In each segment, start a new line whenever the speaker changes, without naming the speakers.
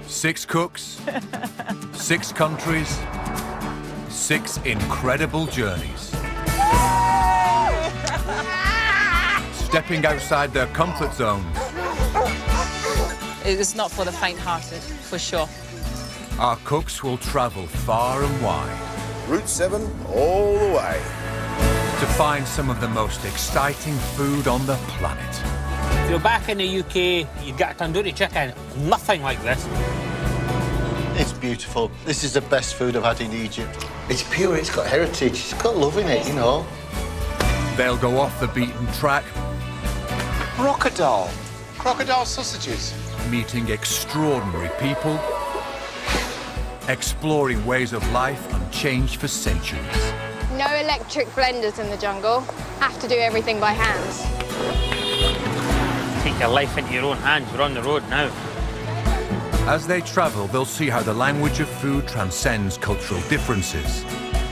6 cooks, 6 countries, 6 incredible journeys. Stepping outside their comfort zones.
It's not for the faint-hearted, for sure.
Our cooks will travel far and wide.
Route 7 all the way.
To find some of the most exciting food on the planet.
If you're back in the UK, you get tandoori chicken. Nothing like this.
It's beautiful. This is the best food I've had in Egypt. It's pure, it's got heritage, it's got love in it, you know.
They'll go off the beaten track.
Crocodile. Crocodile sausages.
Meeting extraordinary people. Exploring ways of life unchanged for centuries.
No electric blenders in the jungle. Have to do everything by hand.
Take your life into your own hands. We're on the road now.
As they travel, they'll see how the language of food transcends cultural differences.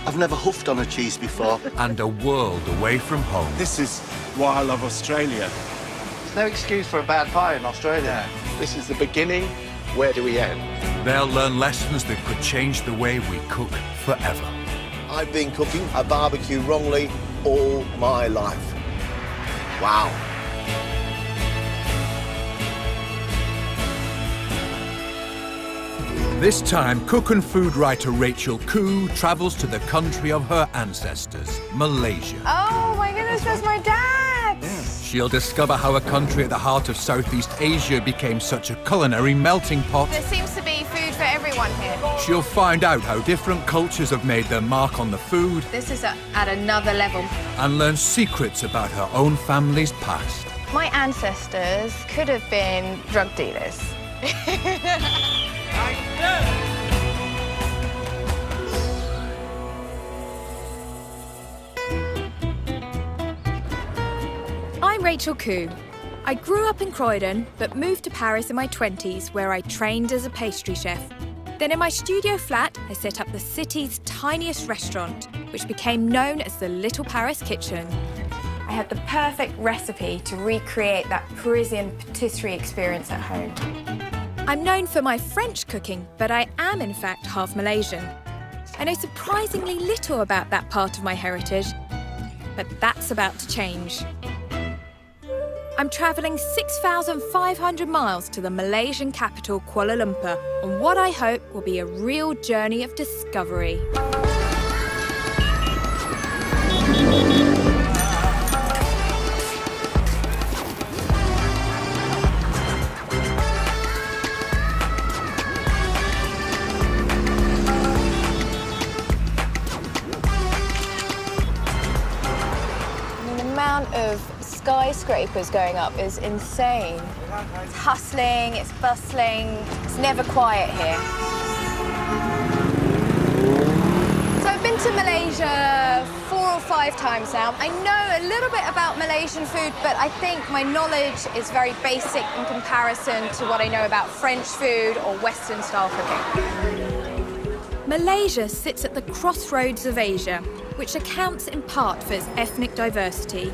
I've never huffed on a cheese before.
And a world away from home.
This is why I love Australia.
There's no excuse for a bad pie in Australia.
This is the beginning. Where do we end?
They'll learn lessons that could change the way we cook forever.
I've been cooking a barbecue wrongly all my life. Wow.
This time, cook and food writer Rachel Khoo travels to the country of her ancestors, Malaysia.
Oh my goodness, that's my dad!
She'll discover how a country at the heart of Southeast Asia became such a culinary melting pot.
There seems to be food for everyone here.
She'll find out how different cultures have made their mark on the food
This is at another level.
and learn secrets about her own family's past.
My ancestors could have been drug dealers.
I'm Rachel Khoo. I grew up in Croydon, but moved to Paris in my 20s, where I trained as a pastry chef. Then in my studio flat, I set up the city's tiniest restaurant, which became known as the Little Paris Kitchen. I had the perfect recipe to recreate that Parisian patisserie experience at home. I'm known for my French cooking, but I am in fact half Malaysian. I know surprisingly little about that part of my heritage, but that's about to change. I'm travelling 6,500 miles to the Malaysian capital, Kuala Lumpur, on what I hope will be a real journey of discovery.
The amount of skyscrapers going up is insane. It's hustling, it's bustling, it's never quiet here. So I've been to Malaysia 4 or 5 times now. I know a little bit about Malaysian food, but I think my knowledge is very basic in comparison to what I know about French food or Western style cooking.
Malaysia sits at the crossroads of Asia, which accounts in part for its ethnic diversity.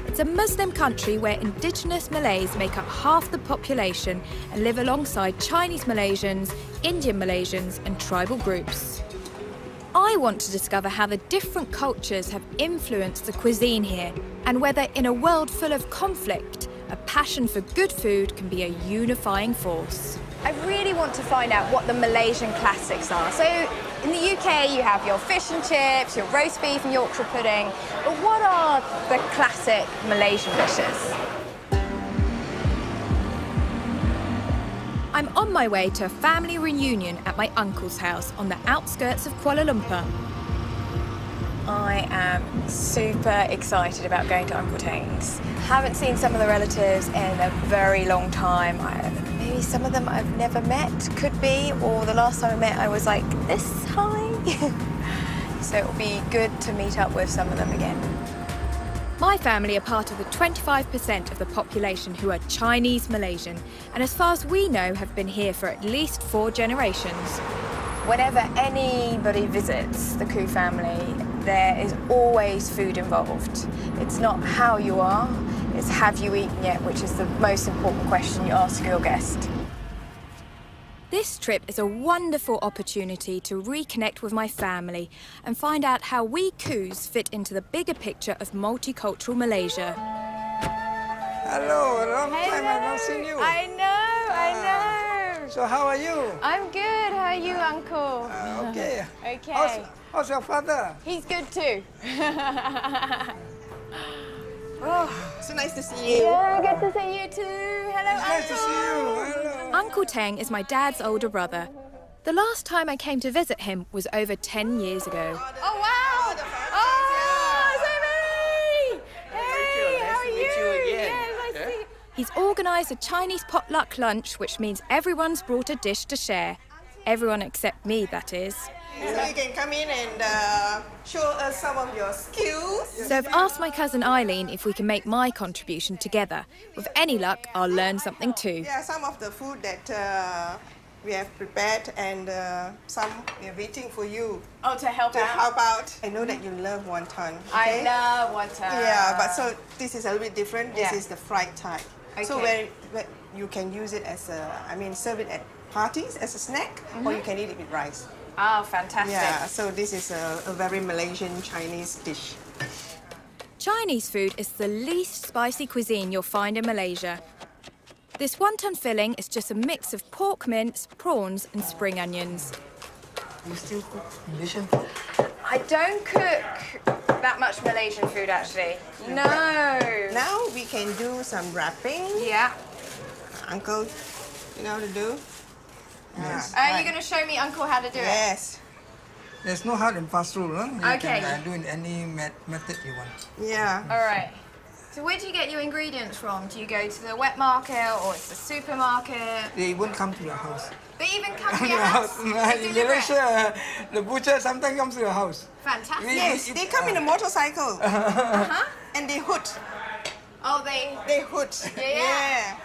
It's a Muslim country where indigenous Malays make up half the population and live alongside Chinese Malaysians, Indian Malaysians and tribal groups. I want to discover how the different cultures have influenced the cuisine here and whether in a world full of conflict, a passion for good food can be a unifying force.
I really want to find out what the Malaysian classics are. So in the UK you have your fish and chips, your roast beef and Yorkshire pudding, but what are the classic Malaysian dishes?
I'm on my way to a family reunion at my uncle's house on the outskirts of Kuala Lumpur.
I am super excited about going to Uncle Teng's. Haven't seen some of the relatives in a very long time. Maybe some of them I've never met, could be, or the last time I met I was like this high. So it'll be good to meet up with some of them again.
My family are part of the 25% of the population who are Chinese Malaysian, and as far as we know have been here for at least 4 generations.
Whenever anybody visits the Khoo family, there is always food involved. It's not how you are, it's have you eaten yet, which is the most important question you ask your guest.
This trip is a wonderful opportunity to reconnect with my family and find out how we Khoos fit into the bigger picture of multicultural Malaysia.
Hello, long time I've not seen you.
I know.
So how are you?
I'm good. How are you, Uncle?
Okay.
Okay.
How's your father?
He's good too.
So nice to see you.
Yeah, good to see you too. Hello,
It's nice to see you. Hello.
Uncle Teng is my dad's older brother. The last time I came to visit him was over 10 years ago.
Oh, wow. Oh, Zoe! Hey, how are you? Yeah, nice to see you.
He's organised a Chinese potluck lunch, which means everyone's brought a dish to share. Everyone except me, that is.
So you can come in and show us some of your skills.
So I've asked my cousin Eileen if we can make my contribution together. With any luck, I'll learn something too.
Yeah, some of the food that we have prepared and some we are waiting for you
Oh, to help
to
out?
help out. I know that you love wonton.
I
Okay?
love wonton.
Yeah, but so this is a little bit different. This
Yeah.
is the fried type. So
Okay.
where you can use it as serve it at parties as a snack, or you can eat it with rice.
Oh, fantastic.
Yeah, so this is a very Malaysian Chinese dish.
Chinese food is the least spicy cuisine you'll find in Malaysia. This wonton filling is just a mix of pork mince, prawns and spring onions.
You still cook Malaysian food?
I don't cook that much Malaysian food, actually. No.
Now we can do some wrapping.
Yeah.
Uncle, you know how to do?
Yes.
Are you going to show me, Uncle, how to do it?
Yes.
There's no hard and fast rule, huh? You
Okay.
can do in any method you want.
Yeah.
All right. So where do you get your ingredients from? Do you go to the wet market or it's the supermarket?
They won't come to your house.
They even come to your house?
In
They deliver it?
Malaysia, the butcher sometimes comes to your house.
Fantastic.
Yes, they come in a motorcycle. And they hoot.
Oh, they...
They hoot.
Yeah.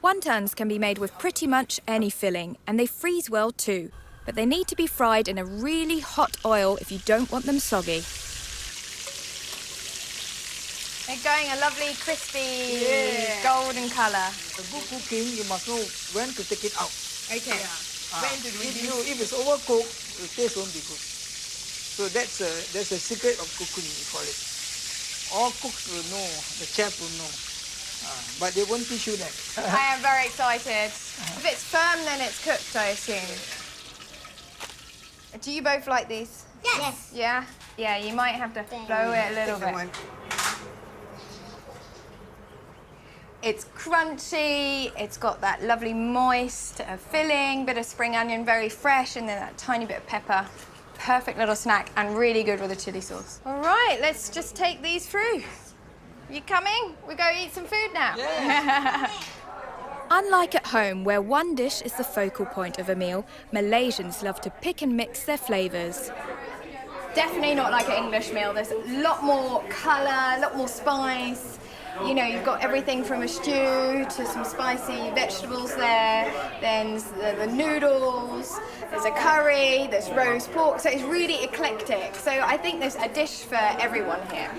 Wontons can be made with pretty much any filling, and they freeze well too. But they need to be fried in a really hot oil if you don't want them soggy.
They're going a lovely, crispy, golden colour.
The good cooking, you must know when to take it out.
Okay.
If it's overcooked, the taste won't be good. So that's a secret of cooking, we call it. All cooks will know, the chef will know. But they won't teach you that.
I am very excited. If it's firm, then it's cooked, I assume. Do you both like these?
Yes.
Yeah? Yeah, you might have to blow it a little
Take the
bit.
one.
It's crunchy, it's got that lovely moist filling, bit of spring onion, very fresh, and then that tiny bit of pepper. Perfect little snack and really good with a chili sauce. All right, let's just take these through. You coming? We go eat some food now.
Unlike at home, where one dish is the focal point of a meal, Malaysians love to pick and mix their flavours.
Definitely not like an English meal. There's a lot more colour, a lot more spice. You know, you've got everything from a stew to some spicy vegetables there, then the noodles, there's a curry, there's roast pork, so it's really eclectic. So I think there's a dish for everyone here.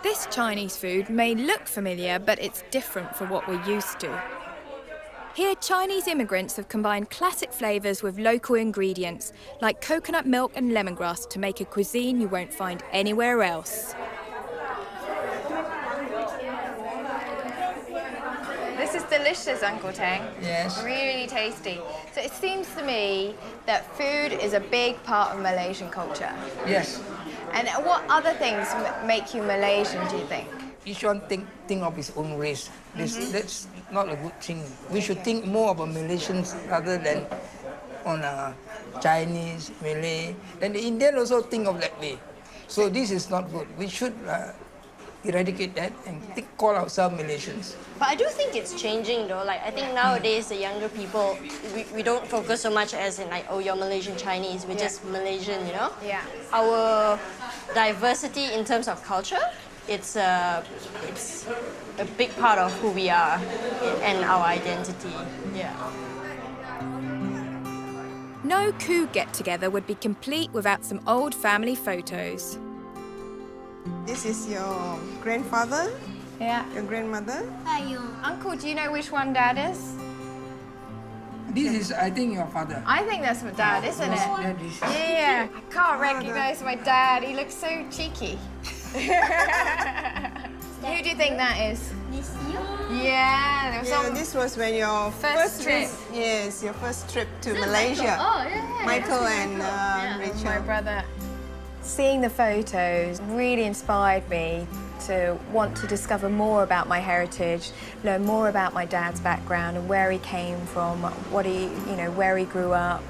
This Chinese food may look familiar, but it's different from what we're used to. Here, Chinese immigrants have combined classic flavours with local ingredients, like coconut milk and lemongrass, to make a cuisine you won't find anywhere else.
This is delicious, Uncle Teng.
Yes.
Really tasty. So it seems to me that food is a big part of Malaysian culture.
Yes.
And what other things make you Malaysian, do you think?
Each one think of his own race. That's not a good thing. We should think more about Malaysians rather than on Chinese, Malay. Then the Indian also think of that way. So this is not good. We should eradicate that and call ourselves Malaysians.
But I do think it's changing though. Like I think nowadays the younger people, we don't focus so much as in like, oh, you're Malaysian Chinese. We're just Malaysian, you know?
Yeah.
Our diversity in terms of culture, it's a big part of who we are and our identity. Yeah.
No Khoo get-together would be complete without some old family photos.
This is your grandfather.
Yeah.
Your grandmother?
Uncle, do you know which one Dad is?
This is, I think, your father.
I think that's my dad, isn't it?
That is.
Yeah. I can't recognise my dad. He looks so cheeky. Who do you think that is? Yeah, there was
Yeah, this was when your
First trip.
Yes, your first trip to Malaysia.
Oh, yeah.
Michael and Rachel.
my brother. Seeing the photos really inspired me to want to discover more about my heritage, learn more about my dad's background and where he came from, what he, where he grew up.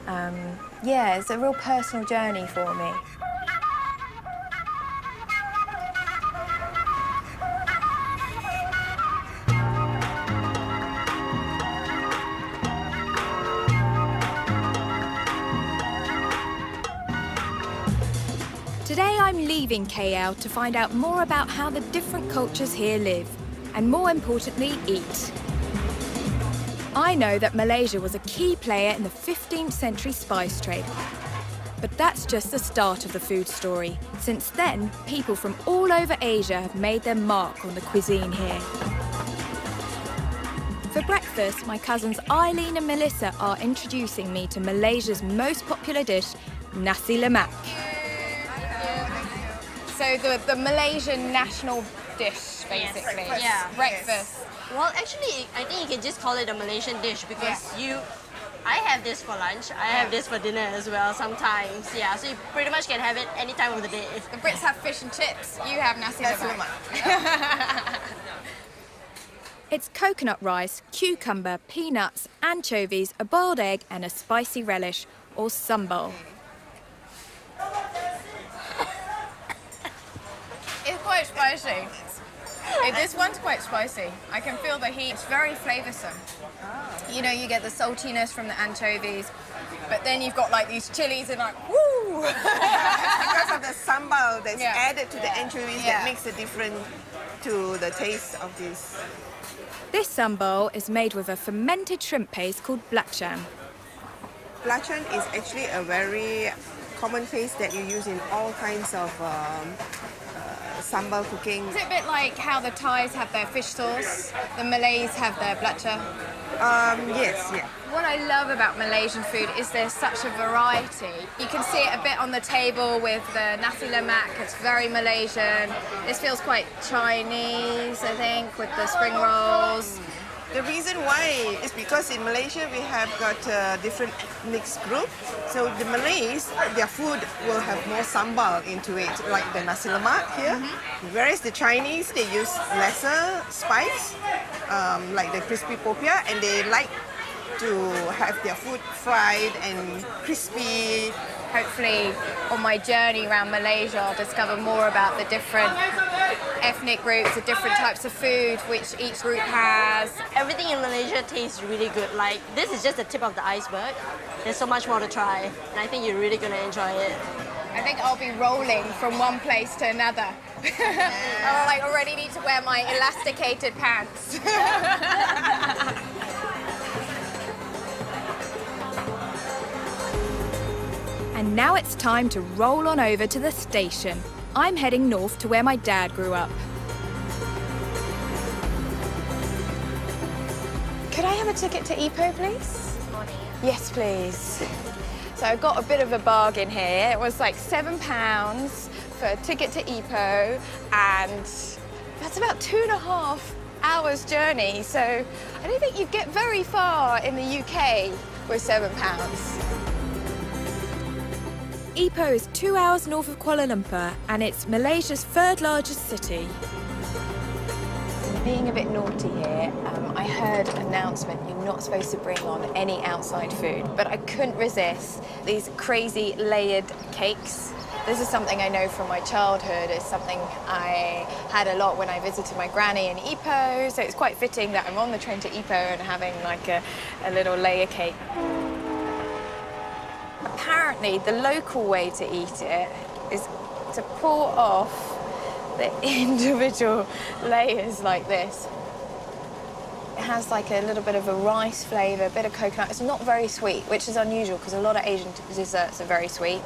Yeah, it's a real personal journey for me.
Today I'm leaving KL to find out more about how the different cultures here live, and more importantly, eat. I know that Malaysia was a key player in the 15th century spice trade. But that's just the start of the food story. Since then, people from all over Asia have made their mark on the cuisine here. For breakfast, my cousins Eileen and Melissa are introducing me to Malaysia's most popular dish, nasi lemak.
So the Malaysian national dish, basically.
Yes. Yeah.
Breakfast.
Well, actually, I think you can just call it a Malaysian dish because I have this for lunch, I have this for dinner as well sometimes. Yeah, so you pretty much can have it any time of the day.
The Brits have fish and chips, you have nasi lemak.
It's coconut rice, cucumber, peanuts, anchovies, a boiled egg and a spicy relish, or sambal.
It's quite spicy. This one's quite spicy. I can feel the heat. It's very flavoursome. You get the saltiness from the anchovies, but then you've got like these chilies and like, woo!
Because of the sambal that's added to the anchovies that makes a difference to the taste of this.
This sambal is made with a fermented shrimp paste called belacan.
Belacan is actually a very common paste that you use in all kinds of sambal cooking.
Is it a bit like how the Thais have their fish sauce, the Malays have their belacan?
Yes, yeah.
What I love about Malaysian food is there's such a variety. You can see it a bit on the table with the nasi lemak, it's very Malaysian. This feels quite Chinese, I think, with the spring rolls.
The reason why is because in Malaysia we have got different mixed group. So the Malays, their food will have more sambal into it, like the nasi lemak here. Whereas the Chinese, they use lesser spice, like the crispy popiah, and they like to have their food fried and crispy.
Hopefully, on my journey around Malaysia, I'll discover more about the different ethnic groups, the different types of food which each group has.
Everything in Malaysia tastes really good. Like, this is just the tip of the iceberg. There's so much more to try, and I think you're really going to enjoy it.
I think I'll be rolling from one place to another. I already need to wear my elasticated pants.
And now it's time to roll on over to the station. I'm heading north to where my dad grew up.
Could I have a ticket to Ipoh, please? Yes, please. So I got a bit of a bargain here. It was like £7 for a ticket to Ipoh, and that's about 2.5 hours journey. So I don't think you'd get very far in the UK with £7.
Ipoh is 2 hours north of Kuala Lumpur and it's Malaysia's third largest city.
Being a bit naughty here, I heard an announcement you're not supposed to bring on any outside food, but I couldn't resist these crazy layered cakes. This is something I know from my childhood. It's something I had a lot when I visited my granny in Ipoh, so it's quite fitting that I'm on the train to Ipoh and having like a little layer cake. Apparently, the local way to eat it is to pour off the individual layers like this. It has like a little bit of a rice flavour, a bit of coconut. It's not very sweet, which is unusual because a lot of Asian desserts are very sweet.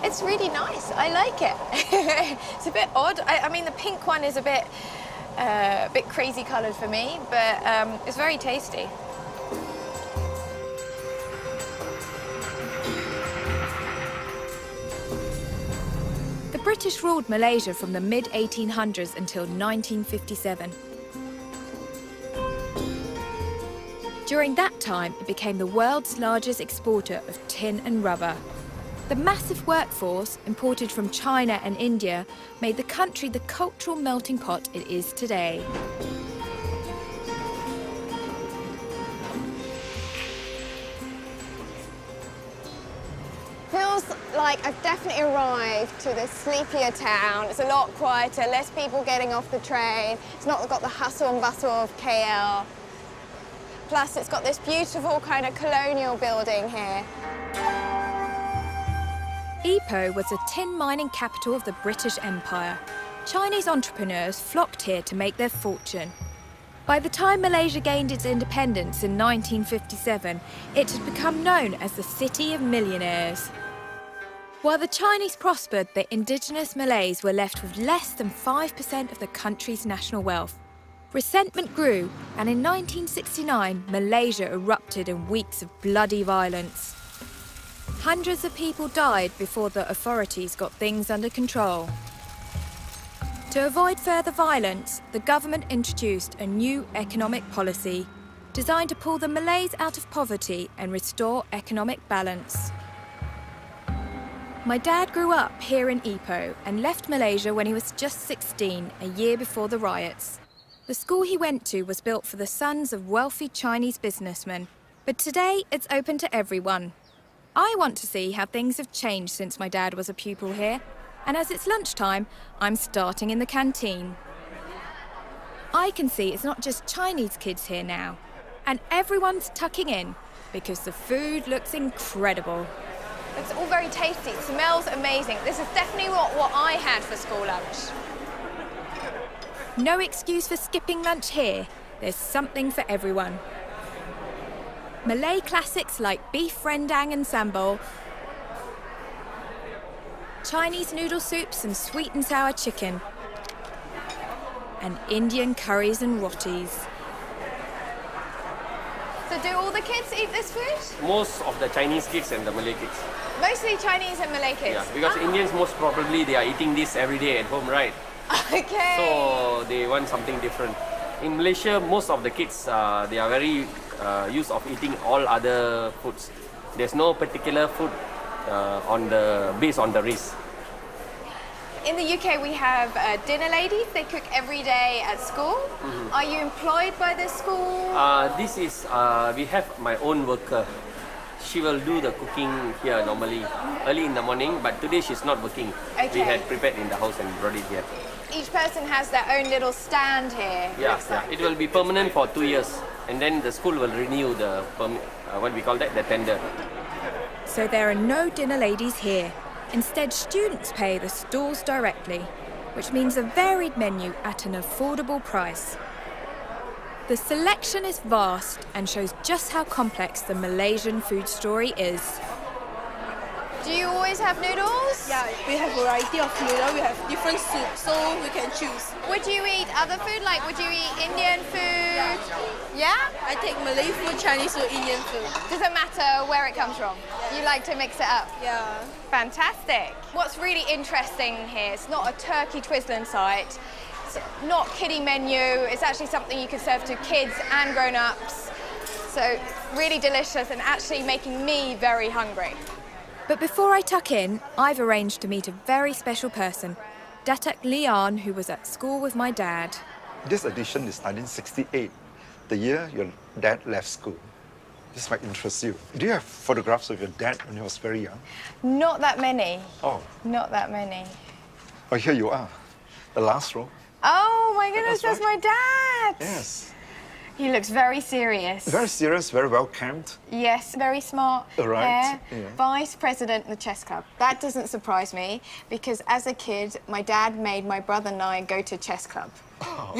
It's really nice. I like it. It's a bit odd. I mean, the pink one is a bit A bit crazy coloured for me, but it's very tasty.
The British ruled Malaysia from the mid-1800s until 1957. During that time, it became the world's largest exporter of tin and rubber. The massive workforce, imported from China and India, made the country the cultural melting pot it is today.
Feels like I've definitely arrived to this sleepier town. It's a lot quieter, less people getting off the train. It's not got the hustle and bustle of KL. Plus, it's got this beautiful kind of colonial building here.
Ipoh was the tin mining capital of the British Empire. Chinese entrepreneurs flocked here to make their fortune. By the time Malaysia gained its independence in 1957, it had become known as the City of Millionaires. While the Chinese prospered, the indigenous Malays were left with less than 5% of the country's national wealth. Resentment grew, and in 1969, Malaysia erupted in weeks of bloody violence. Hundreds of people died before the authorities got things under control. To avoid further violence, the government introduced a new economic policy designed to pull the Malays out of poverty and restore economic balance. My dad grew up here in Ipoh and left Malaysia when he was just 16, a year before the riots. The school he went to was built for the sons of wealthy Chinese businessmen, but today it's open to everyone. I want to see how things have changed since my dad was a pupil here, and as it's lunchtime, I'm starting in the canteen. I can see it's not just Chinese kids here now, and everyone's tucking in because the food looks incredible.
It's all very tasty, it smells amazing. This is definitely what I had for school lunch.
No excuse for skipping lunch here. There's something for everyone. Malay classics like beef rendang and sambal, Chinese noodle soups and sweet and sour chicken, and Indian curries and rotis.
So do all the kids eat this food?
Most of the Chinese kids and the Malay kids.
Mostly Chinese and Malay kids?
Yeah, because Indians most probably they are eating this every day at home, right?
Okay.
So they want something different. In Malaysia, most of the kids, they are very used of eating all other foods. There's no particular food based on the race.
In the UK, we have dinner ladies. They cook every day at school.
Mm-hmm.
Are you employed by this school?
This is, we have my own worker. She will do the cooking here normally, early in the morning, but today she's not working.
Okay.
We had prepared in the house and brought it here.
Each person has their own little stand here.
Yeah, it will be permanent for 2 years, and then the school will renew the, what we call that, the tender.
So there are no dinner ladies here. Instead, students pay the stalls directly, which means a varied menu at an affordable price. The selection is vast and shows just how complex the Malaysian food story is.
Do you always have noodles?
Yeah, we have variety of noodles. We have different soups, so we can choose.
Would you eat other food? Like, would you eat Indian food? Yeah?
I take Malay food, Chinese food, Indian food.
Doesn't matter where it comes from? You like to mix it up?
Yeah.
Fantastic. What's really interesting here, it's not a turkey twizzling site. It's not kiddie menu. It's actually something you can serve to kids and grown-ups. So really delicious and actually making me very hungry.
But before I tuck in, I've arranged to meet a very special person, Datuk Leon, who was at school with my dad.
This edition is 1968, the year your dad left school. This might interest you. Do you have photographs of your dad when he was very young?
Not that many.
Oh.
Not that many.
Oh, here you are, the last row.
Oh my goodness, that's my dad!
Yes.
He looks very serious.
Very serious, very well camped.
Yes, very smart
Right.
hair.
Yeah.
Vice president of the chess club. That doesn't surprise me because as a kid, my dad made my brother and I go to chess club.
Oh,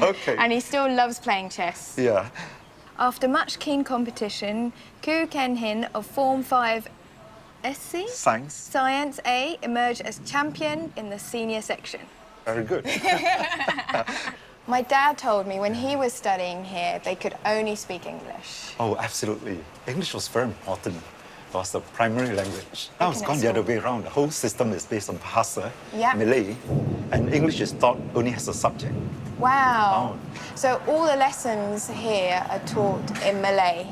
okay.
And he still loves playing chess.
Yeah.
After much keen competition, Khoo Ken Hin of Form 5 SC? Science A emerged as champion in the senior section.
Very good.
My dad told me when he was studying here, they could only speak English.
Oh, absolutely. English was very important. It was the primary language. Now it's gone the other way around. The whole system is based on Bahasa, Malay, and English is taught only as a subject.
Wow. So all the lessons here are taught in Malay.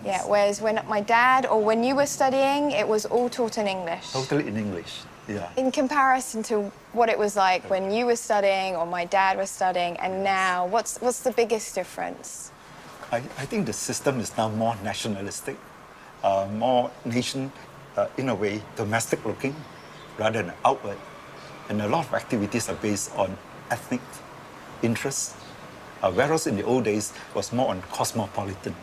Yeah, whereas when my dad or when you were studying, it was all taught in English.
Totally in English, yeah.
In comparison to what it was like when you were studying or my dad was studying and now, what's the biggest difference?
I think the system is now more nationalistic, more nation, in a way, domestic looking rather than outward. And a lot of activities are based on ethnic interests, whereas in the old days it was more on cosmopolitan.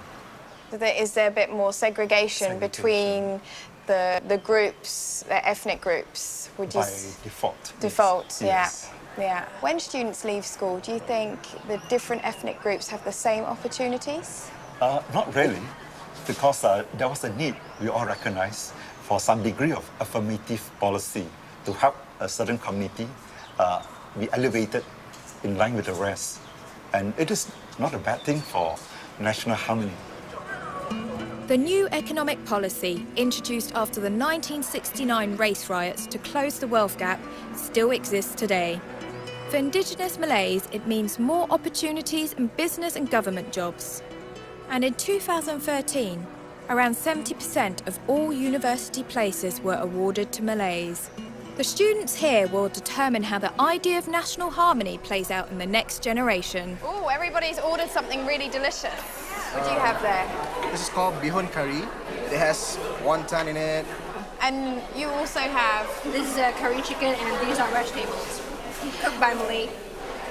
Is there a bit more segregation between the groups, the ethnic groups? Would you
By default.
Default,
yes.
yeah. When students leave school, do you think the different ethnic groups have the same opportunities?
Not really, because there was a need, we all recognize, for some degree of affirmative policy to help a certain community be elevated in line with the rest. And it is not a bad thing for national harmony.
The new economic policy, introduced after the 1969 race riots to close the wealth gap, still exists today. For Indigenous Malays, it means more opportunities in business and government jobs. And in 2013, around 70% of all university places were awarded to Malays. The students here will determine how the idea of national harmony plays out in the next generation.
Oh, everybody's ordered something really delicious. What do you have there?
This is called bihun curry. It has wonton in it.
And you also have...
This is a curry chicken and these are vegetables, cooked by Malay.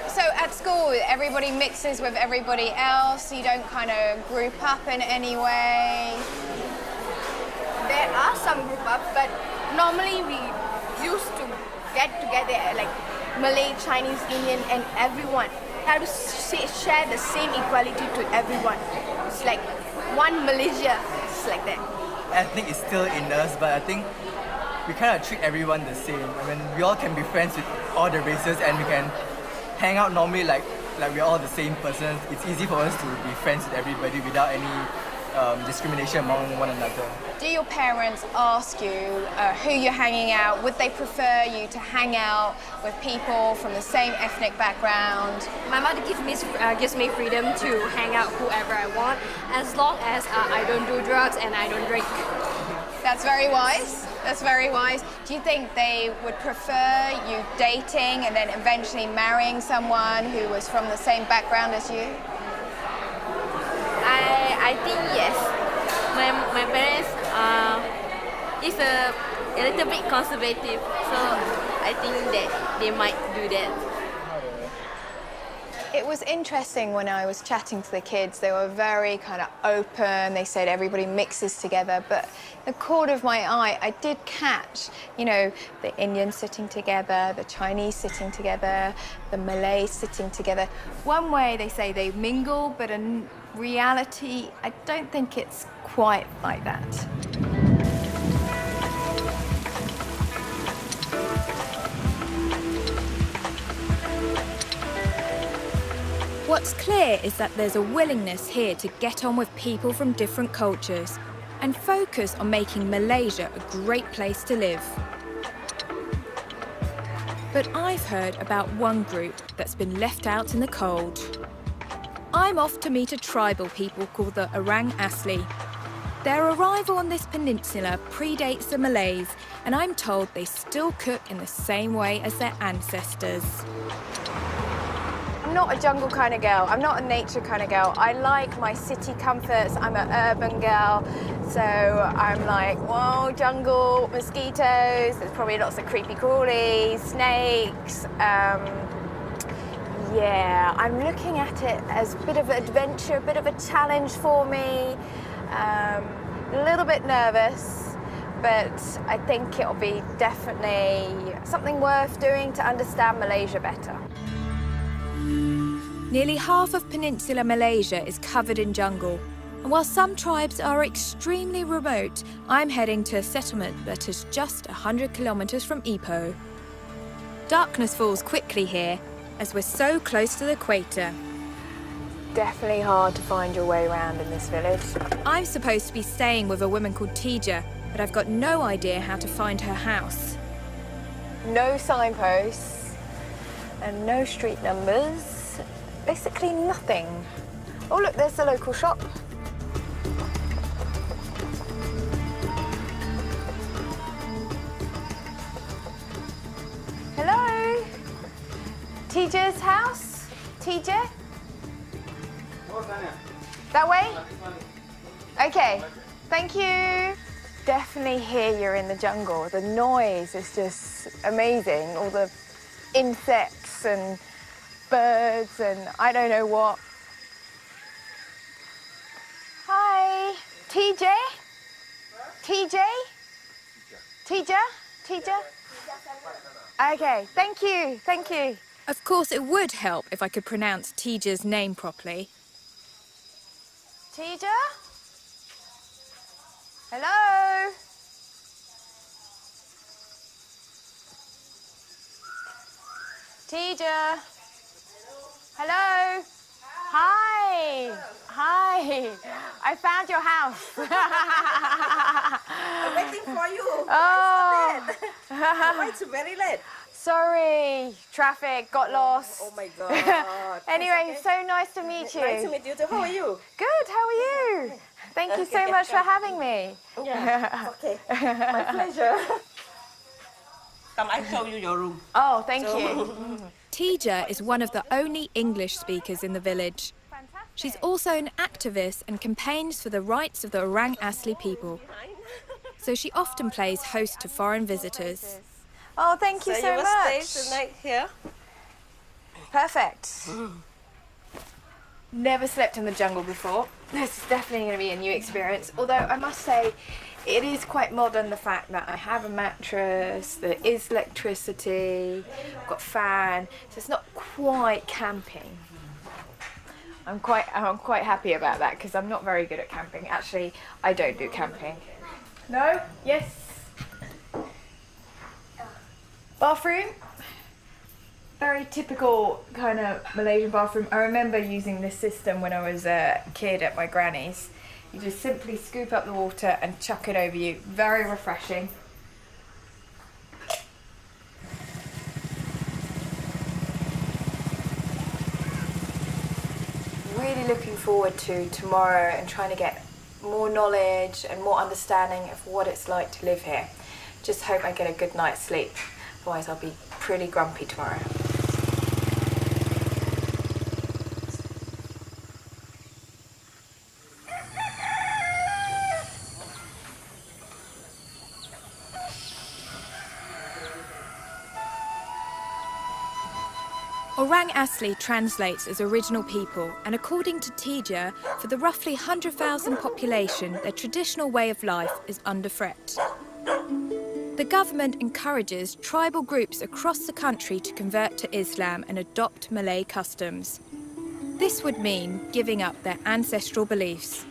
So at school, everybody mixes with everybody else. You don't kind of group up in any way.
There are some group ups, but normally we used to get together like Malay, Chinese, Indian, and everyone. Have to share the same equality to everyone. It's like one Malaysia. It's like that.
Ethnic is still in us, but I think we kind of treat everyone the same. I mean, we all can be friends with all the races, and we can hang out normally like we're all the same person. It's easy for us to be friends with everybody without any discrimination among one another.
Do your parents ask you who you're hanging out? Would they prefer you to hang out with people from the same ethnic background?
My mother gives me freedom to hang out whoever I want, as long as I don't do drugs and I don't drink.
That's very wise. That's very wise. Do you think they would prefer you dating and then eventually marrying someone who was from the same background as you?
I think yes. My parents is a little bit conservative, so I think that they might do that.
It was interesting when I was chatting to the kids. They were very kind of open. They said everybody mixes together. But the corner of my eye, I did catch, you know, the Indians sitting together, the Chinese sitting together, the Malays sitting together. One way they say they mingle, but in reality, I don't think it's quite like that.
What's clear is that there's a willingness here to get on with people from different cultures and focus on making Malaysia a great place to live. But I've heard about one group that's been left out in the cold. I'm off to meet a tribal people called the Orang Asli. Their arrival on this peninsula predates the Malays, and I'm told they still cook in the same way as their ancestors.
I'm not a jungle kind of girl. I'm not a nature kind of girl. I like my city comforts. I'm an urban girl. So I'm like, whoa, jungle, mosquitoes. There's probably lots of creepy crawlies, snakes. Yeah, I'm looking at it as a bit of an adventure, a bit of a challenge for me. A little bit nervous, but I think it'll be definitely something worth doing to understand Malaysia better.
Nearly half of Peninsular Malaysia is covered in jungle, and while some tribes are extremely remote, I'm heading to a settlement that is just 100 kilometres from Ipoh. Darkness falls quickly here, as we're so close to the equator.
Definitely hard to find your way around in this village.
I'm supposed to be staying with a woman called Tija, but I've got no idea how to find her house.
No signposts and no street numbers. Basically nothing. Oh look, there's the local shop. Hello? Tija's house? Tija? That way? Okay, thank you. Definitely hear you're in the jungle. The noise is just amazing. All the insects and birds and I don't know what. Hi, TJ? TJ? Tija? Tija? Okay, thank you, thank you.
Of course, it would help if I could pronounce Tija's name properly.
Tija? Hello? Tija? Hello? Hi. Hi. I found your house.
I'm waiting for you.
Oh.
Why it's very late?
Sorry, traffic, got lost.
Oh my God.
Anyway, so nice to meet you.
Nice to meet you too. How are you?
Good, how are you? Thank you so much for having me.
Yeah, okay. My pleasure. Come, I show you your room.
Oh, thank you.
Tija is one of the only English speakers in the village. She's also an activist and campaigns for the rights of the Orang Asli people. So she often plays host to foreign visitors.
Oh, thank you so
you will
much.
stay tonight here?
Perfect. Never slept in the jungle before. This is definitely going to be a new experience. Although I must say, it is quite modern, the fact that I have a mattress, there is electricity, I've got a fan, so it's not quite camping. I'm quite happy about that because I'm not very good at camping. Actually, I don't do camping. No? Yes? Bathroom? Very typical kind of Malaysian bathroom. I remember using this system when I was a kid at my granny's. You just simply scoop up the water and chuck it over you. Very refreshing. Really looking forward to tomorrow and trying to get more knowledge and more understanding of what it's like to live here. Just hope I get a good night's sleep. Otherwise I'll be pretty grumpy tomorrow.
Orang Asli translates as original people, and according to Tija, for the roughly 100,000 population, their traditional way of life is under threat. The government encourages tribal groups across the country to convert to Islam and adopt Malay customs. This would mean giving up their ancestral beliefs.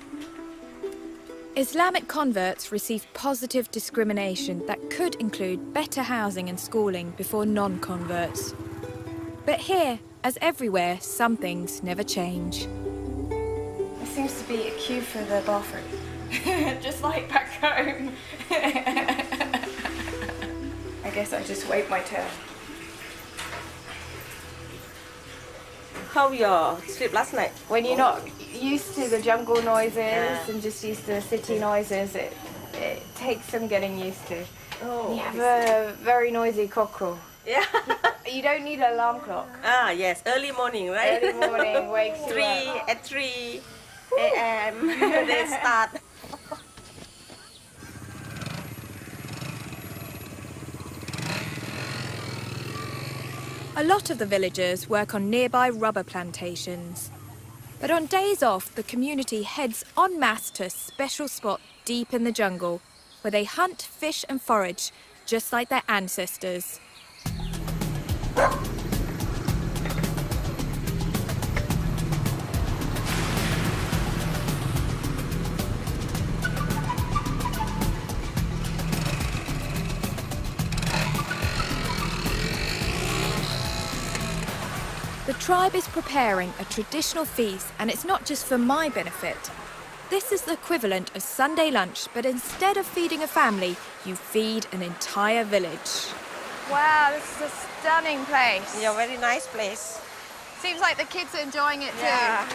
Islamic converts receive positive discrimination that could include better housing and schooling before non-converts. But here, as everywhere, some things never change.
There seems to be a queue for the bathroom. Just like back home. I guess I just wait my turn.
How your sleep last night?
When you're not used to the jungle noises and just used to the city noises, it takes some getting used to.
Oh,
you have a very noisy cockerel.
Yeah.
You don't need an alarm clock.
Ah, yes. Early morning, right?
Early morning wakes you up.
At 3 a.m. they start.
A lot of the villagers work on nearby rubber plantations. But on days off, the community heads en masse to a special spot deep in the jungle, where they hunt, fish and forage, just like their ancestors. tribe is preparing a traditional feast, and it's not just for my benefit. This is the equivalent of Sunday lunch, but instead of feeding a family, you feed an entire village.
Wow, this is a stunning place.
Yeah, very nice place.
Seems like the kids are enjoying it too.
Yeah.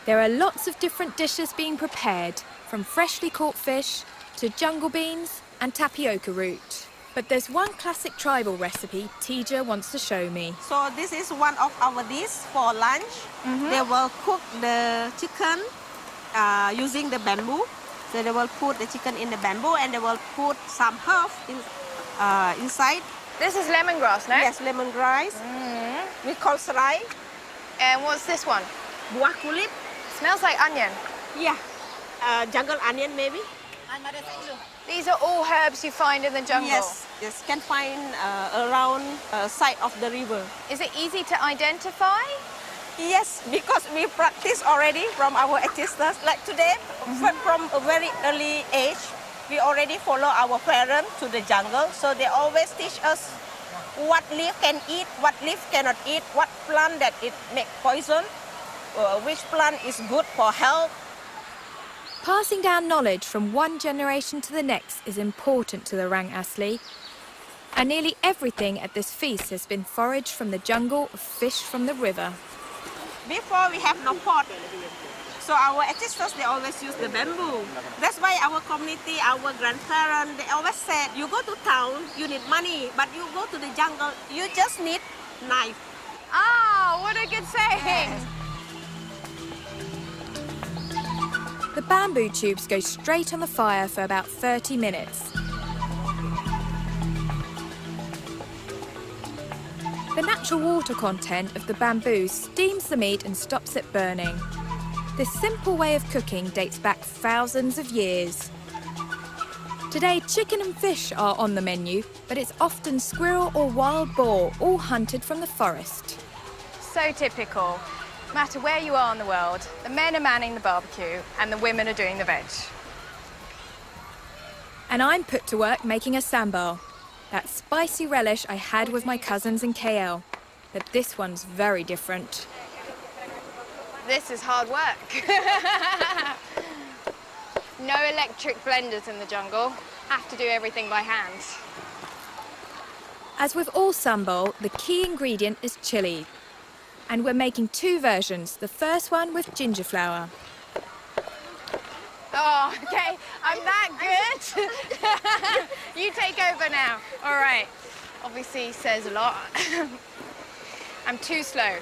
There are lots of different dishes being prepared, from freshly caught fish to jungle beans and tapioca root. But there's one classic tribal recipe Tija wants to show me.
So this is one of our dishes for lunch. They will cook the chicken using the bamboo. So they will put the chicken in the bamboo and they will put some herbs inside.
This is lemongrass, no?
Yes, lemongrass. We call serai.
And what's this one?
Buah kulit.
Smells like onion.
Yeah, jungle onion maybe.
These are all herbs you find in the jungle?
Yes, yes, can find around side of the river.
Is it easy to identify?
Yes, because we practice already from our ancestors. Like today, from a very early age, we already follow our parents to the jungle. So they always teach us what leaf can eat, what leaf cannot eat, what plant that it make poison, which plant is good for health.
Passing down knowledge from one generation to the next is important to the Rang Asli. And nearly everything at this feast has been foraged from the jungle or fish from the river.
Before we have no pot, so our ancestors, they always use the bamboo. That's why our community, our grandparents, they always said, you go to town, you need money, but you go to the jungle, you just need knife.
Ah, what a good saying.
Yes.
The bamboo tubes go straight on the fire for about 30 minutes. The natural water content of the bamboo steams the meat and stops it burning. This simple way of cooking dates back thousands of years. Today, chicken and fish are on the menu, but it's often squirrel or wild boar, all hunted from the forest.
So typical. No matter where you are in the world, the men are manning the barbecue and the women are doing the veg.
And I'm put to work making a sambal, that spicy relish I had with my cousins in KL. But this one's very different.
This is hard work. No electric blenders in the jungle. Have to do everything by hand.
As with all sambal, the key ingredient is chili. And we're making two versions, the first one with ginger flower.
Oh, okay, I'm that good. You take over now. All right. Obviously says a lot. I'm too slow.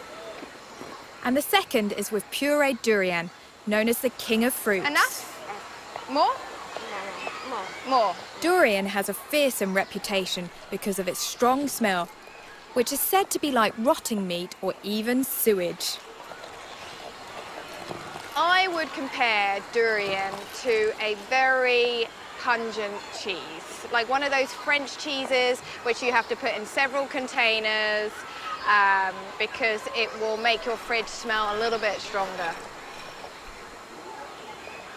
And the second is with pureed durian, known as the king of fruits.
Enough? More? More.
Durian has a fearsome reputation because of its strong smell, which is said to be like rotting meat or even sewage.
I would compare durian to a very pungent cheese, like one of those French cheeses which you have to put in several containers because it will make your fridge smell a little bit stronger.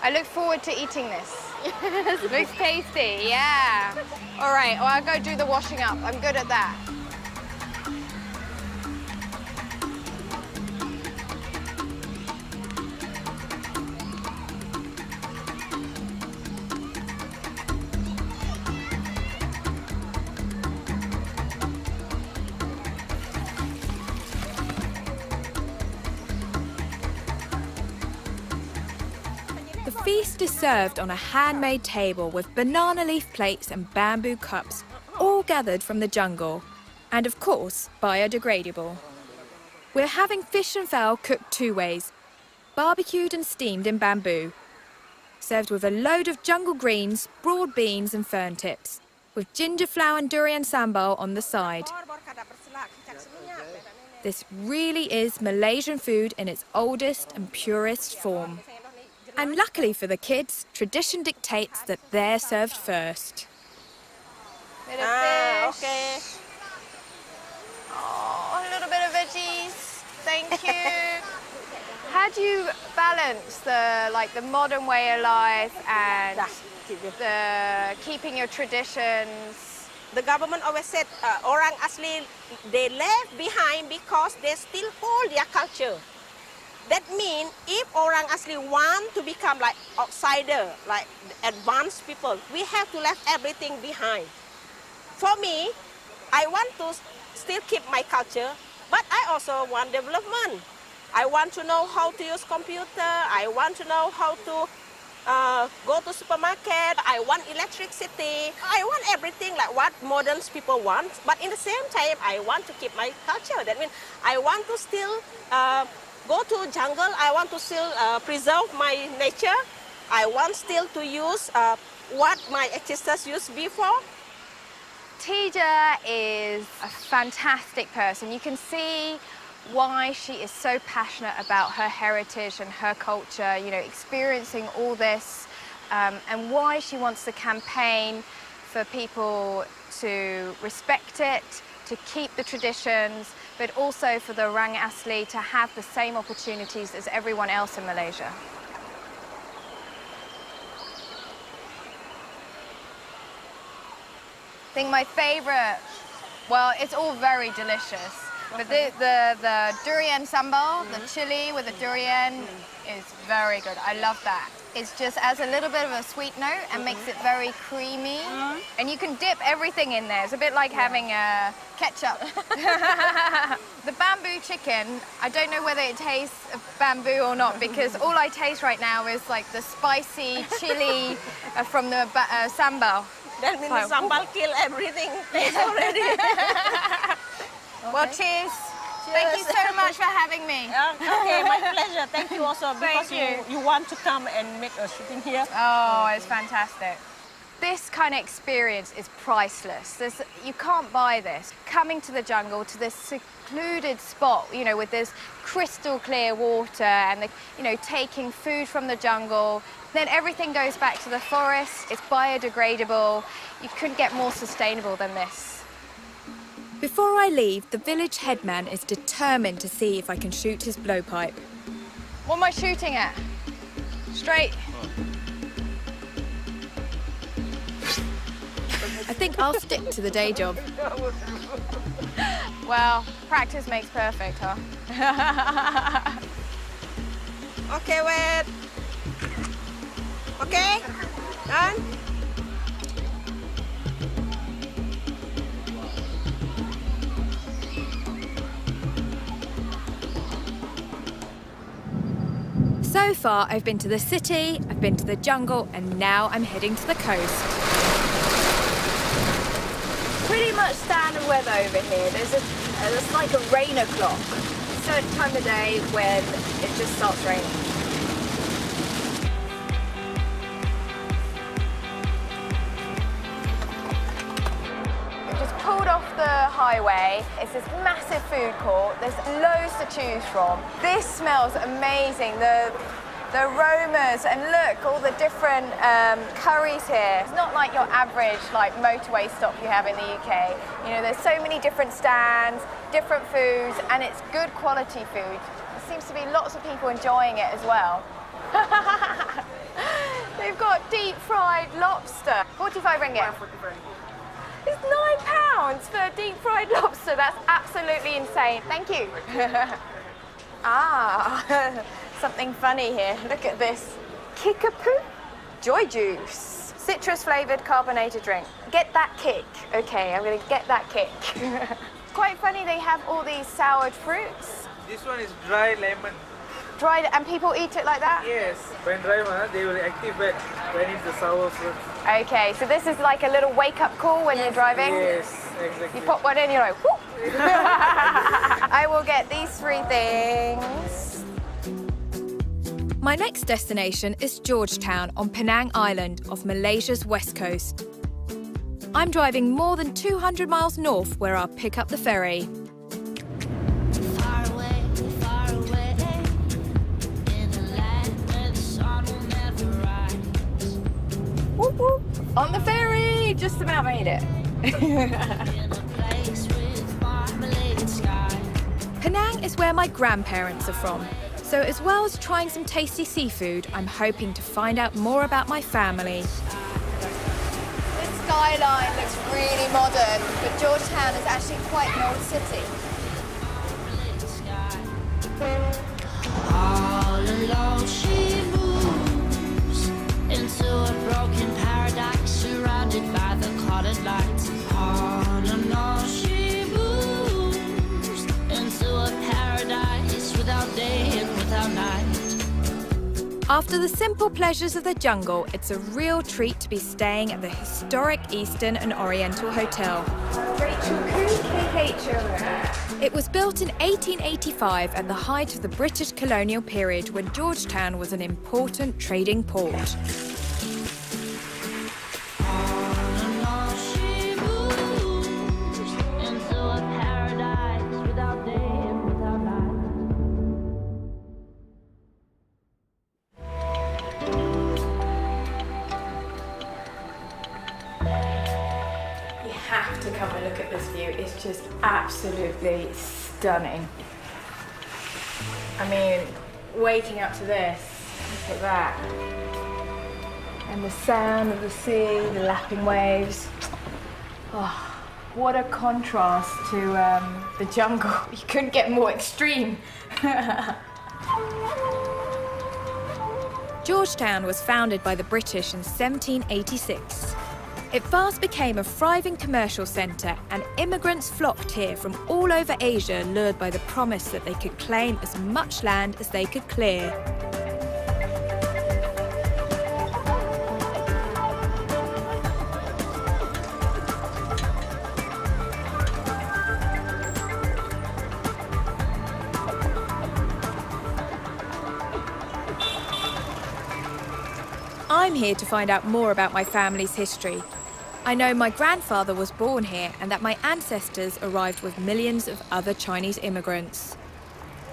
I look forward to eating this. Looks tasty, yeah. All right, well, I'll go do the washing up. I'm good at that.
The feast is served on a handmade table with banana leaf plates and bamboo cups, all gathered from the jungle, and of course, biodegradable. We're having fish and fowl cooked two ways, barbecued and steamed in bamboo, served with a load of jungle greens, broad beans and fern tips, with ginger flower and durian sambal on the side. This really is Malaysian food in its oldest and purest form. And luckily for the kids, tradition dictates that they're served first.
Bit of fish.
Okay.
Oh, a little bit of veggies. Thank you. How do you balance the modern way of life and the keeping your traditions?
The government always said orang asli, they left behind because they still hold their culture. That means if orang asli want to become like outsider, like advanced people, we have to leave everything behind. For me, I want to still keep my culture, but I also want development. I want to know how to use computer. I want to know how to go to supermarket. I want electricity. I want everything like what modern people want. But in the same time, I want to keep my culture. That means I want to still go to jungle. I want to still preserve my nature. I want still to use what my ancestors used before.
Tija is a fantastic person. You can see why she is so passionate about her heritage and her culture, you know, experiencing all this, and why she wants to campaign for people to respect it, to keep the traditions, but also for the orang asli to have the same opportunities as everyone else in Malaysia. I think my favorite, well, it's all very delicious. But the durian sambal, the chili with the durian is very good. I love that. It just adds a little bit of a sweet note and makes it very creamy. And you can dip everything in there. It's a bit like having ketchup. The bamboo chicken, I don't know whether it tastes of bamboo or not, because all I taste right now is like the spicy chili from the sambal.
That means the sambal kill everything taste already.
Well, cheers. Thank you so much for having me.
Okay, my pleasure. Thank you also because you want to come and make a shooting here.
Oh, it's fantastic. This kind of experience is priceless. You can't buy this. Coming to the jungle, to this secluded spot, you know, with this crystal clear water and, you know, taking food from the jungle. Then everything goes back to the forest. It's biodegradable. You couldn't get more sustainable than this. Before I leave, the village headman is determined to see if I can shoot his blowpipe. What am I shooting at? Straight. I think I'll stick to the day job. Well, practice makes perfect, huh?
Okay, wait. Okay, done.
So far, I've been to the city, I've been to the jungle, and now I'm heading to the coast. Pretty much standard weather over here. There's like a rain o'clock. Certain time of day when it just starts raining. Pulled off the highway. It's this massive food court. There's loads to choose from. This smells amazing. The aromas, and look, all the different curries here. It's not like your average like motorway stop you have in the UK. You know, there's so many different stands, different foods, and it's good quality food. There seems to be lots of people enjoying it as well. They've got deep fried lobster. 45 ringgit. It's £9 for a deep fried lobster. That's absolutely insane. Thank you. Something funny here. Look at this. Kickapoo Joy Juice. Citrus flavoured carbonated drink. Get that kick. Okay, I'm going to get that kick. Quite funny, they have all these soured fruits.
This one is dry lemon.
Dried, and people eat it like that?
Yes. When dry, they will activate when it's the sour fruit.
Okay, so this is like a little wake-up call when you're driving?
Yes, exactly.
You pop one in, you're like, whoop! I will get these 3 things. My next destination is Georgetown on Penang Island off Malaysia's west coast. I'm driving more than 200 miles north where I'll pick up the ferry. Whoop, whoop. On the ferry! Just about made it. Penang is where my grandparents are from. So as well as trying some tasty seafood, I'm hoping to find out more about my family. This
skyline looks really modern, but Georgetown is actually quite an old city.
All alone she moves into a broken paradise, surrounded by the colored lights. All alone she moves into a paradise without day and without night.
After the simple pleasures of the jungle, it's a real treat to be staying at the historic Eastern and Oriental Hotel.
Rachel Khoo, KHO.
It was built in 1885 at the height of the British colonial period when Georgetown was an important trading port.
To come and look at this view. It's just absolutely stunning. I mean, waking up to this, look at that. And the sound of the sea, the lapping waves. Oh, what a contrast to the jungle. You couldn't get more extreme.
Georgetown was founded by the British in 1786. It fast became a thriving commercial centre, and immigrants flocked here from all over Asia, lured by the promise that they could claim as much land as they could clear. I'm here to find out more about my family's history. I know my grandfather was born here and that my ancestors arrived with millions of other Chinese immigrants.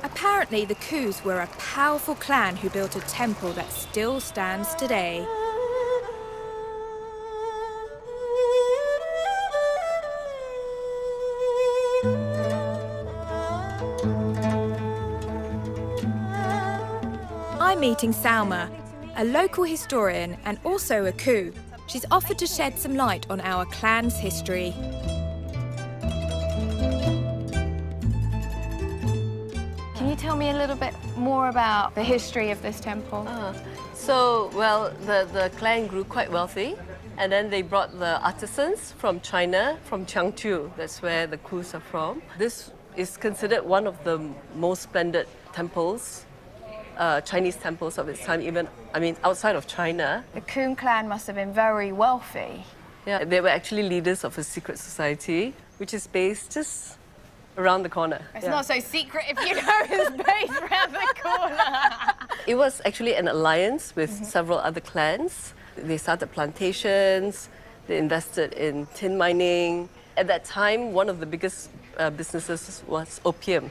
Apparently, the Khoos were a powerful clan who built a temple that still stands today. I'm meeting Salma, a local historian and also a Khoo. She's offered to shed some light on our clan's history.
Can you tell me a little bit more about the history of this temple?
The clan grew quite wealthy, and then they brought the artisans from China, from Jiangsu. That's where the Khoos are from. This is considered one of the most splendid temples, Chinese temples of its time, outside of China.
The Khoo clan must have been very wealthy.
Yeah, they were actually leaders of a secret society, which is based just around the corner.
It's not so secret if you know it's based around the corner.
It was actually an alliance with several other clans. They started plantations, they invested in tin mining. At that time, one of the biggest businesses was opium.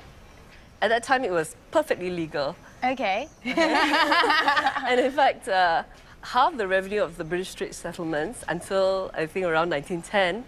At that time, it was perfectly legal.
Okay.
And in fact, half the revenue of the British Straits settlements until, I think, around 1910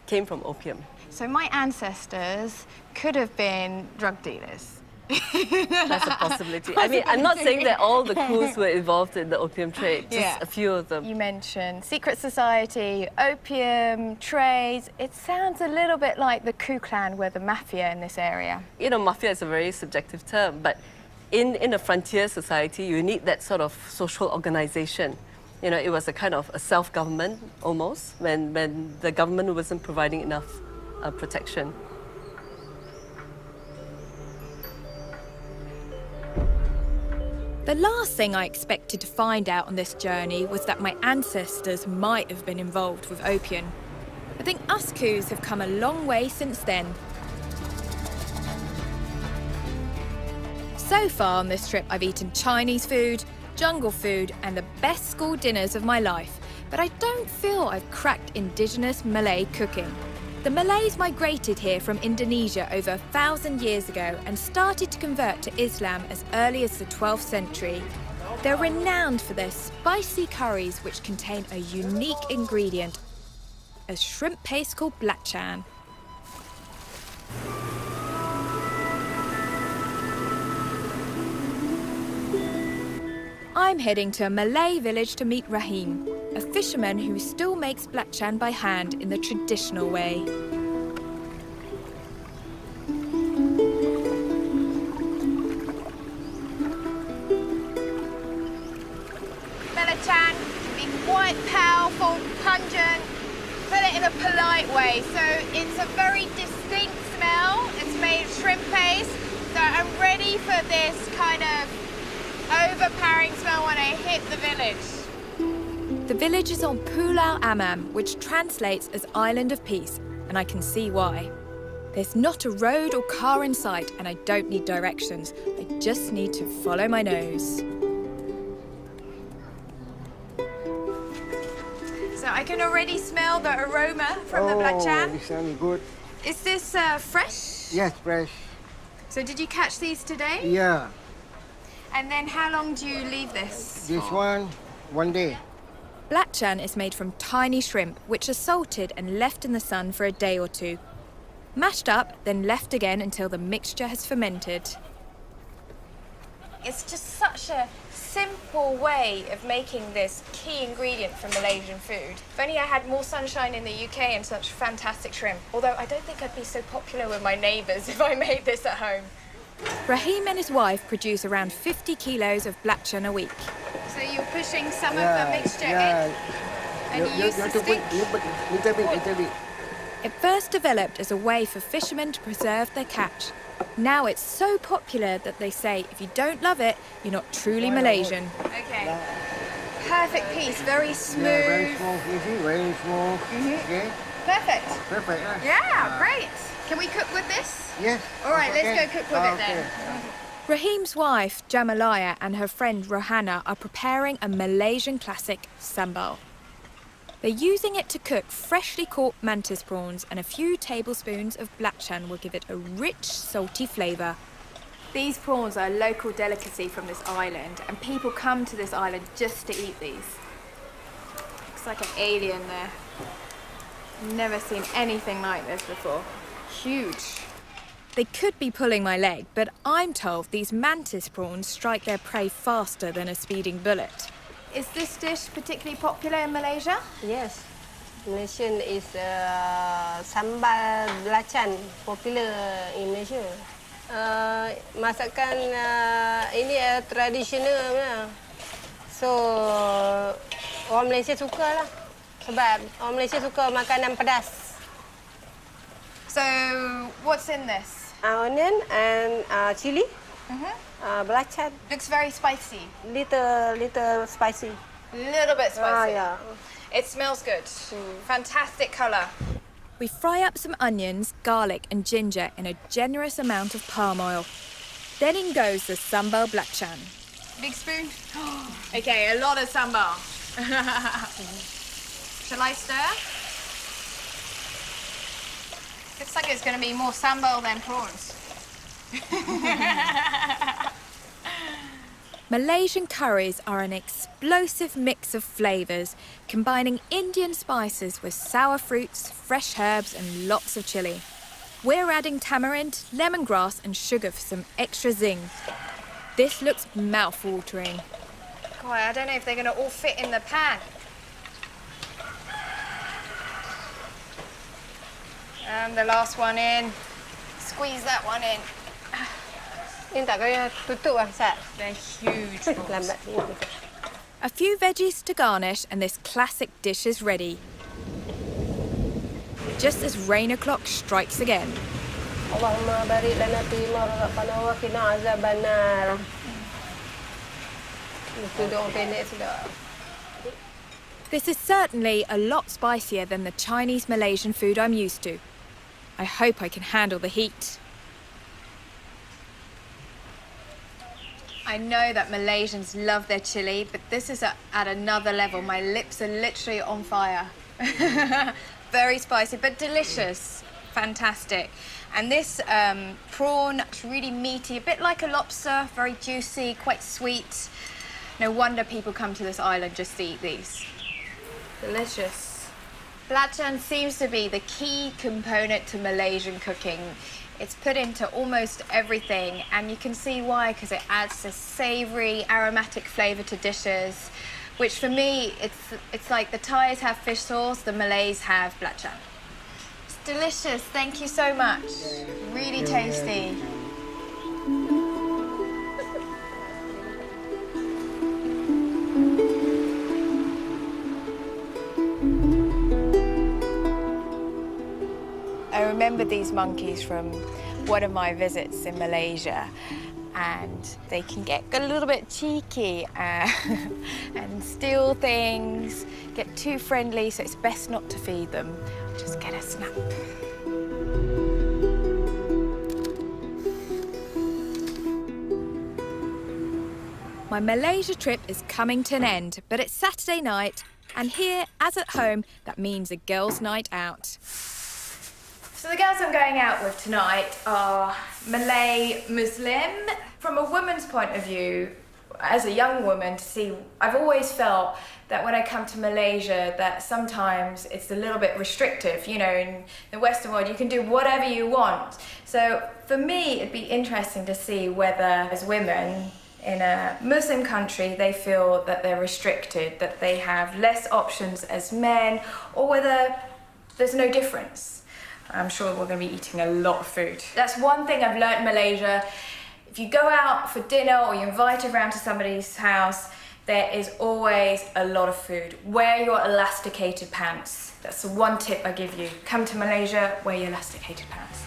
came from opium.
So my ancestors could have been drug dealers.
That's a possibility. I mean, I'm not saying that all the Khoos were involved in the opium trade, just a few of them.
You mentioned secret society, opium, trades. It sounds a little bit like the Khoo clan were the mafia in this area.
You know, mafia is a very subjective term, but in a frontier society, you need that sort of social organization. You know, it was a kind of a self-government almost, when the government wasn't providing enough protection.
The last thing I expected to find out on this journey was that my ancestors might have been involved with opium. I think us Khoos have come a long way since then. So far on this trip, I've eaten Chinese food, jungle food, and the best school dinners of my life, but I don't feel I've cracked indigenous Malay cooking. The Malays migrated here from Indonesia over 1,000 years ago and started to convert to Islam as early as the 12th century. They're renowned for their spicy curries, which contain a unique ingredient, a shrimp paste called belacan. I'm heading to a Malay village to meet Rahim. a fisherman who still makes belacan by hand in the traditional way.
Belacan can be quite powerful, pungent. Put it in a polite way. So it's a very distinct smell. It's made of shrimp paste. So I'm ready for this kind of overpowering smell when I hit the village.
The village is on Pulau Amam, which translates as Island of Peace, and I can see why. There's not a road or car in sight, and I don't need directions. I just need to follow my nose.
So I can already smell the aroma from the belacan.
This sounds good.
Is this fresh?
Yes, fresh.
So did you catch these today?
Yeah.
And then how long do you leave this?
This one day.
Belacan is made from tiny shrimp, which are salted and left in the sun for a day or two. Mashed up, then left again until the mixture has fermented.
It's just such a simple way of making this key ingredient for Malaysian food. If only I had more sunshine in the UK and such fantastic shrimp. Although I don't think I'd be so popular with my neighbours if I made this at home.
Rahim and his wife produce around 50 kilos of belacan a week.
So you're pushing some of the mixture in and you use the stick?
Little bit.
It first developed as a way for fishermen to preserve their catch. Now it's so popular that they say if you don't love it, you're not truly Malaysian.
Okay. Perfect piece, very smooth.
Yeah, very smooth, easy, very smooth. Okay.
Perfect.
Perfect.
Yeah, great. Can we cook with this?
Yes.
All right,
okay.
let's go cook with it then.
Rahim's wife, Jamalaya, and her friend Rohana are preparing a Malaysian classic, sambal. They're using it to cook freshly caught mantis prawns, and a few tablespoons of belacan will give it a rich, salty flavour.
These prawns are a local delicacy from this island, and people come to this island just to eat these. Looks like an alien there. Never seen anything like this before. Huge.
They could be pulling my leg, but I'm told these mantis prawns strike their prey faster than a speeding bullet.
Is this dish particularly popular in Malaysia?
Yes. Malaysian is sambal belacan, popular in Malaysia. Masakan ini tradisional. So, orang Malaysia suka lah. Sebab orang Malaysia suka makanan pedas.
So, what's in this?
Onion and chili. Belacan.
Looks very spicy.
Little spicy.
Little bit spicy.
Yeah.
It smells good. Fantastic colour.
We fry up some onions, garlic and ginger in a generous amount of palm oil. Then in goes the sambal belacan.
Big spoon? Okay, a lot of sambal. Shall I stir? Looks like it's going to be more sambal than prawns.
Malaysian curries are an explosive mix of flavours, combining Indian spices with sour fruits, fresh herbs and lots of chilli. We're adding tamarind, lemongrass and sugar for some extra zing. This looks mouth-watering.
God, I don't know if they're going to all fit in the pan. And the last one in. Squeeze that one in.
Ini tak kaya tutup lah, Sat.
They're huge.
Lambat.
A few veggies to garnish and this classic dish is ready. Just as rain o'clock strikes again.
Allahumma barik lana fi ma razaqtana wa qina azaban nar. Itu doa pendek sudah.
This is certainly a lot spicier than the Chinese Malaysian food I'm used to. I hope I can handle the heat.
I know that Malaysians love their chili, but this is at another level. My lips are literally on fire. Very spicy, but delicious. Fantastic. And this prawn is really meaty, a bit like a lobster, very juicy, quite sweet. No wonder people come to this island just to eat these. Delicious. Belacan seems to be the key component to Malaysian cooking. It's put into almost everything, and you can see why, because it adds a savoury, aromatic flavour to dishes. which for me, it's like the Thais have fish sauce, the Malays have belacan. It's delicious, thank you so much. Really tasty. I remember these monkeys from one of my visits in Malaysia, and they can get a little bit cheeky and steal things, get too friendly, so it's best not to feed them. Just get a snap.
My Malaysia trip is coming to an end, but it's Saturday night, and here, as at home, that means a girls' night out.
So the girls I'm going out with tonight are Malay Muslim. From a woman's point of view, as a young woman, I've always felt that when I come to Malaysia that sometimes it's a little bit restrictive. You know, in the Western world you can do whatever you want. So for me it'd be interesting to see whether as women in a Muslim country they feel that they're restricted, that they have less options as men, or whether there's no difference. I'm sure we're going to be eating a lot of food. That's one thing I've learnt in Malaysia. If you go out for dinner or you're invited around to somebody's house, there is always a lot of food. Wear your elasticated pants. That's the one tip I give you. Come to Malaysia, wear your elasticated pants.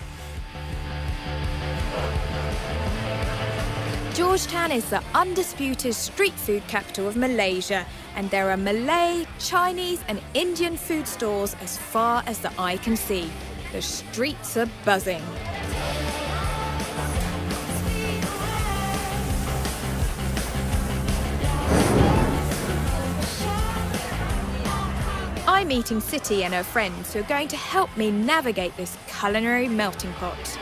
Georgetown is the undisputed street food capital of Malaysia, and there are Malay, Chinese and Indian food stores as far as the eye can see. The streets are buzzing. I'm meeting Siti and her friends who are going to help me navigate this culinary melting pot.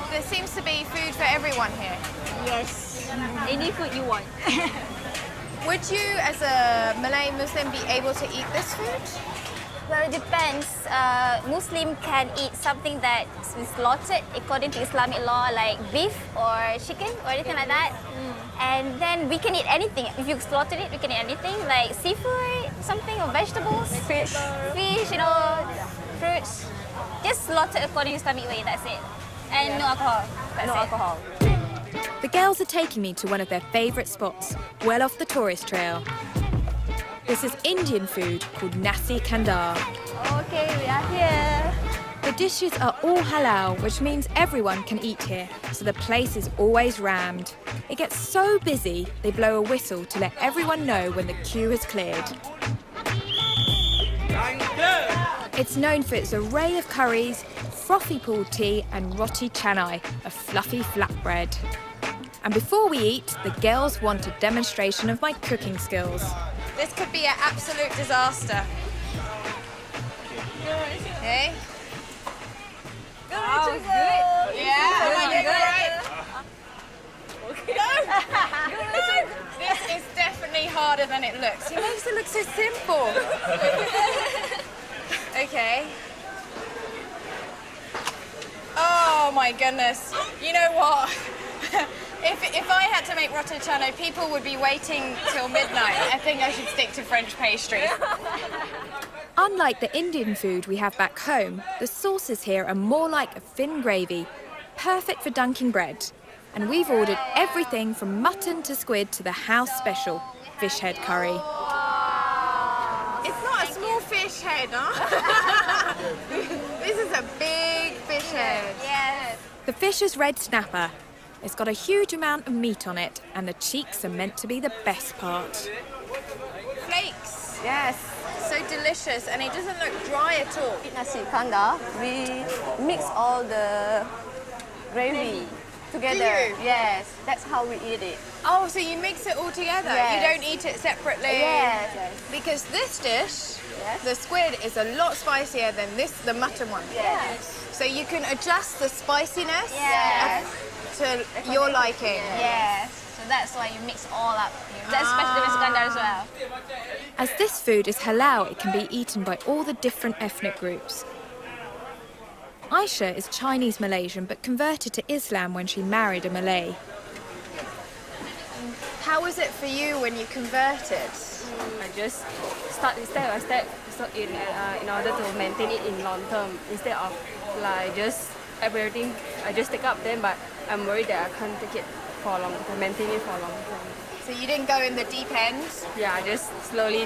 There seems to be food for everyone here.
Yes, any food you want.
Would you, as a Malay Muslim, be able to eat this food?
Well, it depends. Muslim can eat something that is slaughtered according to Islamic law, like beef or chicken or anything like that. And then we can eat anything. If you slaughtered it, we can eat anything, like seafood, something, or vegetables. Fish, you know, fruits. Just slaughtered according to Islamic way, that's it. And no alcohol. No alcohol.
The girls are taking me to one of their favourite spots, well off the tourist trail. This is Indian food called nasi kandar.
Okay, we are here.
The dishes are all halal, which means everyone can eat here, so the place is always rammed. It gets so busy, they blow a whistle to let everyone know when the queue is cleared. It's known for its array of curries, frothy pulled tea and roti canai, a fluffy flatbread. And before we eat, the girls want a demonstration of my cooking skills.
This could be an absolute disaster. Okay.
Oh, good.
Yeah, am I doing right?
Okay.
No. This is definitely harder than it looks. He makes it look so simple. Okay. Oh my goodness. You know what? If I had to make roti canai, people would be waiting till midnight. I think I should stick to French pastries.
Unlike the Indian food we have back home, the sauces here are more like a thin gravy, perfect for dunking bread. And we've ordered everything from mutton to squid to the house special, fish head curry.
It's not a small fish head, huh? This is a big fish head.
Yes.
The fish is red snapper. It's got a huge amount of meat on it, and the cheeks are meant to be the best part.
Flakes. Yes. So delicious, and it doesn't look dry at all.
Nasi kandar, we mix all the gravy together.
Do you?
Yes, that's how we eat it.
Oh, so you mix it all together?
Yes.
You don't eat it separately?
Yes.
Because this dish, the squid, is a lot spicier than the mutton one.
Yes.
So you can adjust the spiciness to your liking.
Yes. So that's why you mix all up. That's especially with kandar as well.
As this food is halal, it can be eaten by all the different ethnic groups. Aisha is Chinese Malaysian but converted to Islam when she married a Malay.
How was it for you when you converted?
I just start step by step in order to maintain it in long term instead of like just everything I just take up them, but I'm worried that I can't take it for long term, maintain it for long term.
So you didn't go in the deep end?
Yeah, I just slowly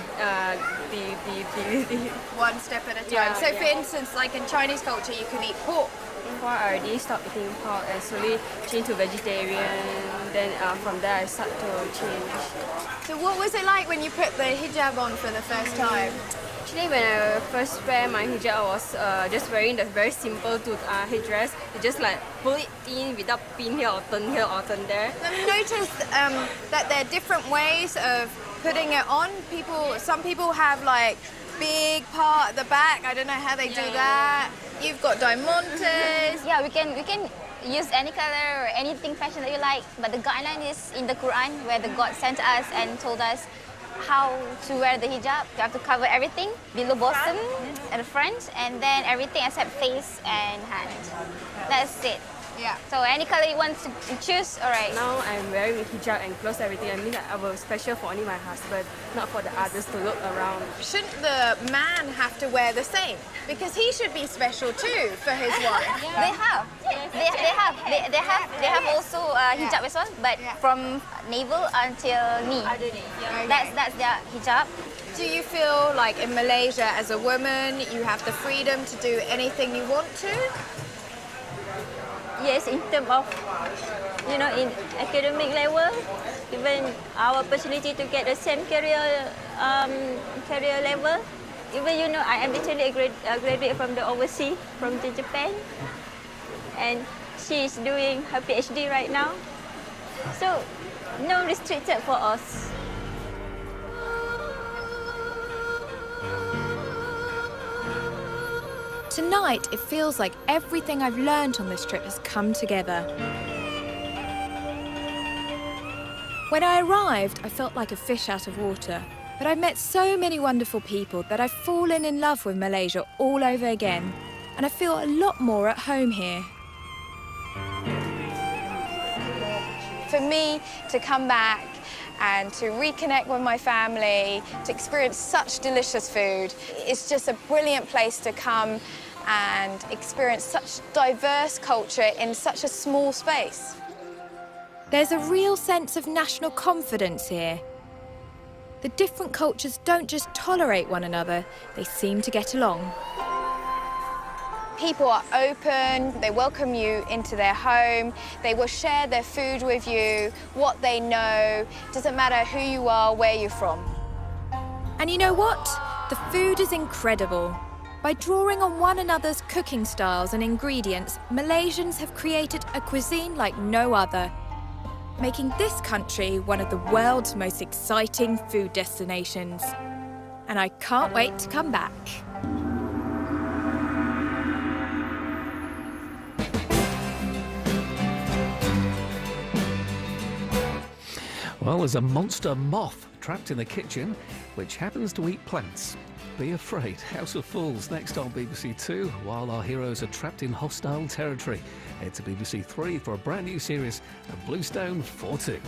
one step at a time.
Yeah,
so for
yeah.
instance, like in Chinese culture, you can eat pork.
Before I already stopped eating pork and slowly changed to vegetarian. Then from there I start to change.
So what was it like when you put the hijab on for the first time?
Actually, when I first wear my hijab, I was just wearing the very simple headdress. You just like pull it in without pin here or turn there.
I've noticed that there are different ways of putting it on. Some people have like big part at the back. I don't know how they do that. You've got diamantes.
Yeah, we can use any color or anything fashion that you like, but the guideline is in the Quran where the God sent us and told us how to wear the hijab. You have to cover everything below bottom at the front, and then everything except face and hand. That's it.
Yeah.
So any color you want to choose, all right.
Now I'm wearing a hijab and close everything. I mean that I was special for only my husband, not for the others to look around.
Shouldn't the man have to wear the same? Because he should be special too for his wife.
They have. They have also hijab as well, but from navel until knee. That's their hijab.
Do you feel like in Malaysia as a woman you have the freedom to do anything you want to?
Yes, in terms of, in academic level, even our opportunity to get the same career level. Even, I am actually a graduate from the overseas, from Japan, and she is doing her PhD right now. So, no restricted for us.
Tonight, it feels like everything I've learned on this trip has come together. When I arrived, I felt like a fish out of water. But I've met so many wonderful people that I've fallen in love with Malaysia all over again. And I feel a lot more at home here.
For me to come back and to reconnect with my family, to experience such delicious food, it's just a brilliant place to come and experience such diverse culture in such a small space.
There's a real sense of national confidence here. The different cultures don't just tolerate one another, they seem to get along.
People are open, they welcome you into their home, they will share their food with you, what they know, doesn't matter who you are, where you're from.
And you know what? The food is incredible. By drawing on one another's cooking styles and ingredients, Malaysians have created a cuisine like no other, making this country one of the world's most exciting food destinations. And I can't wait to come back.
Well, there's a monster moth trapped in the kitchen, which happens to eat plants. Be afraid. House of Fools next on BBC Two, while our heroes are trapped in hostile territory. Head to BBC Three for a brand new series of Bluestone 4-2.